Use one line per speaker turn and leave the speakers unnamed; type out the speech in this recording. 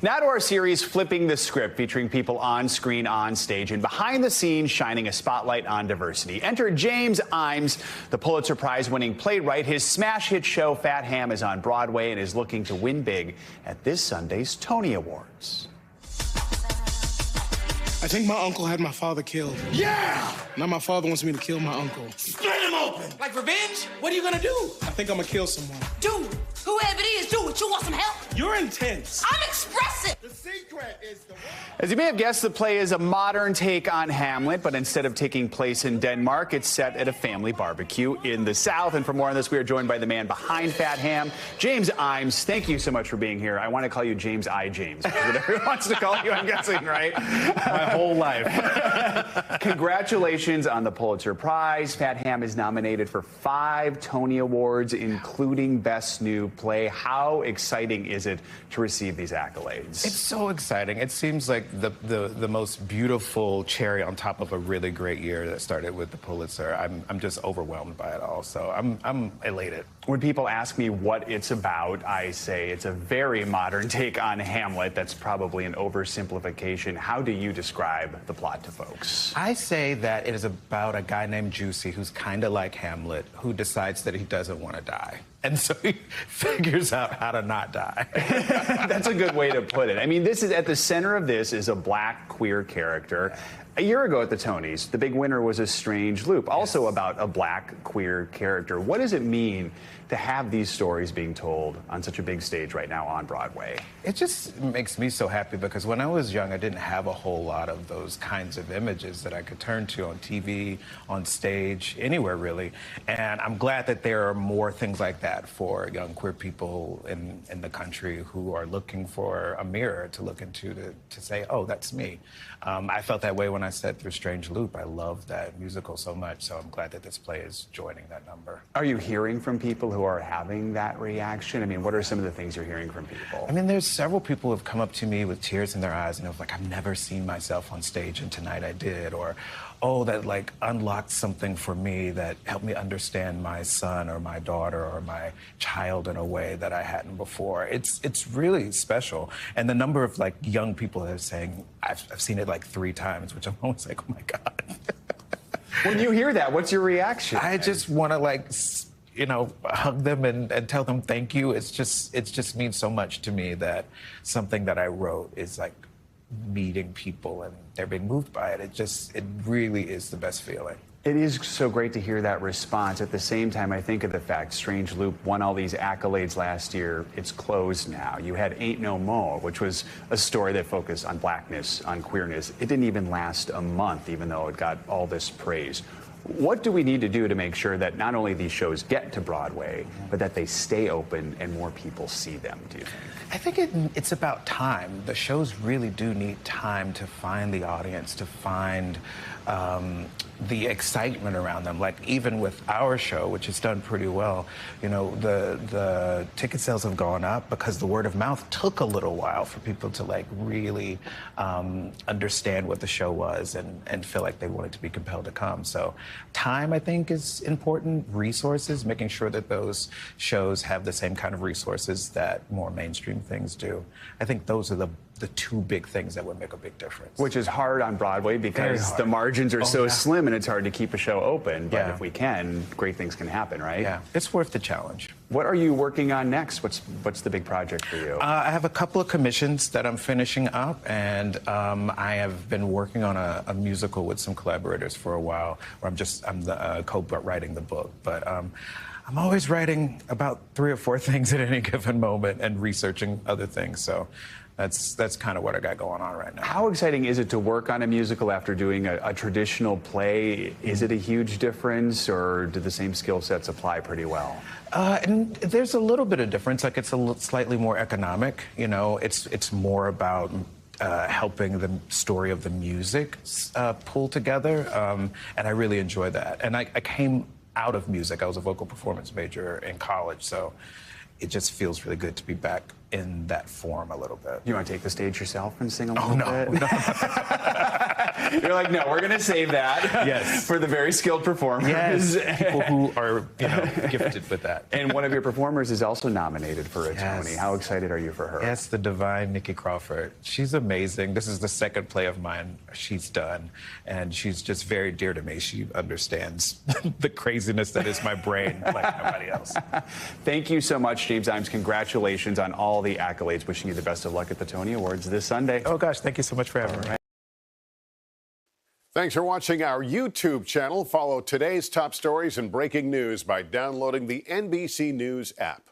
Now to our series, Flipping the Script, featuring people on screen, on stage, and behind the scenes, shining a spotlight on diversity. Enter James Ijames, the Pulitzer Prize winning playwright. His smash hit show, Fat Ham, is on Broadway and is looking to win big at this Sunday's Tony Awards.
I think my uncle had my father killed.
Yeah!
Now my father wants me to kill my uncle.
Split him open! Like revenge? What are you gonna do?
I think I'm gonna kill someone.
Do it. Whoever it is, do it. You want some help?
You're intense.
I'm expressive.
The secret is the
As you may have guessed, the play is a modern take on Hamlet, but instead of taking place in Denmark, it's set at a family barbecue in the South. And for more on this, we are joined by the man behind Fat Ham, James Ijames. Thank you so much for being here. I want to call you James Ijames. That's what everyone wants to call you, I'm guessing, right?
My whole life.
Congratulations on the Pulitzer Prize. Fat Ham is nominated for 5 Tony Awards, including Best New Play. How exciting is it to receive these accolades?
It's so exciting. It seems like the most beautiful cherry on top of a really great year that started with the Pulitzer. I'm just overwhelmed by it all. So I'm elated.
When people ask me what it's about, I say it's a very modern take on Hamlet. That's probably an oversimplification. How do you describe the plot to folks?
I say that it is about a guy named Juicy who's kind of like Hamlet, who decides that he doesn't want to die. And so he figures out how to not die.
That's a good way to put it. I mean, this is at the center of this is a black queer character. A year ago at the Tonys, the big winner was A Strange Loop, also about a black queer character. What does it mean to have these stories being told on such a big stage right now on Broadway?
It just makes me so happy because when I was young, I didn't have a whole lot of those kinds of images that I could turn to on TV, on stage, anywhere really. And I'm glad that there are more things like that for young queer people in the country who are looking for a mirror to look into to say, oh, that's me. I felt that way when I sat through Strange Loop. I love that musical so much, so I'm glad that this play is joining that number.
Are you hearing from people who are having that reaction? I mean, what are some of the things you're hearing from people?
I mean, there's several people who have come up to me with tears in their eyes and they're like, I've never seen myself on stage and tonight I did, or oh, that like unlocked something for me that helped me understand my son or my daughter or my child in a way that I hadn't before. It's really special. And the number of like young people that are saying, I've seen it like 3 times, which I'm always like, oh my God.
When you hear that, what's your reaction?
I just want to like, you know, hug them and tell them thank you. It just means so much to me that something that I wrote is like meeting people and they're being moved by it. It really is the best feeling.
It is so great to hear that response. At the same time, I think of the fact Strange Loop won all these accolades last year. It's closed now. You had Ain't No Mo, which was a story that focused on blackness, on queerness. It didn't even last a month, even though it got all this praise. What do we need to do to make sure that not only these shows get to Broadway, but that they stay open and more people see them, do you think?
I think it's about time. The shows really do need time to find the audience, to find the excitement around them. Like even with our show, which has done pretty well, you know, the ticket sales have gone up because the word of mouth took a little while for people to like really understand what the show was and feel like they wanted to be compelled to come. So time, I think, is important. Resources, making sure that those shows have the same kind of resources that more mainstream things do. I think those are the 2 big things that would make a big difference.
Which is hard on Broadway because the margins are so
yeah.
slim and it's hard to keep a show open. But
Yeah.
if we can, great things can happen, right?
Yeah, it's worth the challenge.
What are you working on next? What's the big project for you?
I have a couple of commissions that I'm finishing up, and I have been working on a musical with some collaborators for a while, where I'm co-writing the book. But I'm always writing about 3 or 4 things at any given moment and researching other things. So that's kind of what I got going on right now.
How exciting is it to work on a musical after doing a traditional play? Is it a huge difference, or do the same skill sets apply pretty well?
And there's a little bit of difference. Like it's slightly more economic. You know, it's more about helping the story of the music pull together, and I really enjoy that. And I came out of music. I was a vocal performance major in college, so it just feels really good to be back in that form a little bit.
You want to take the stage yourself and sing a little
no,
bit?
no.
You're like, no, we're going to save that
Yes.
for the very skilled performers.
Yes, people who are, gifted with that.
And one of your performers is also nominated for a
Yes.
Tony. How excited are you for her?
Yes, the divine Nikki Crawford. She's amazing. This is the second play of mine she's done, and she's just very dear to me. She understands the craziness that is my brain like nobody else.
Thank you so much, James Ijames. Congratulations on all the accolades. Wishing you the best of luck at the Tony Awards this Sunday.
Oh, gosh, thank you so much for having me.
Thanks for watching our YouTube channel. Follow today's top stories and breaking news by downloading the NBC News app.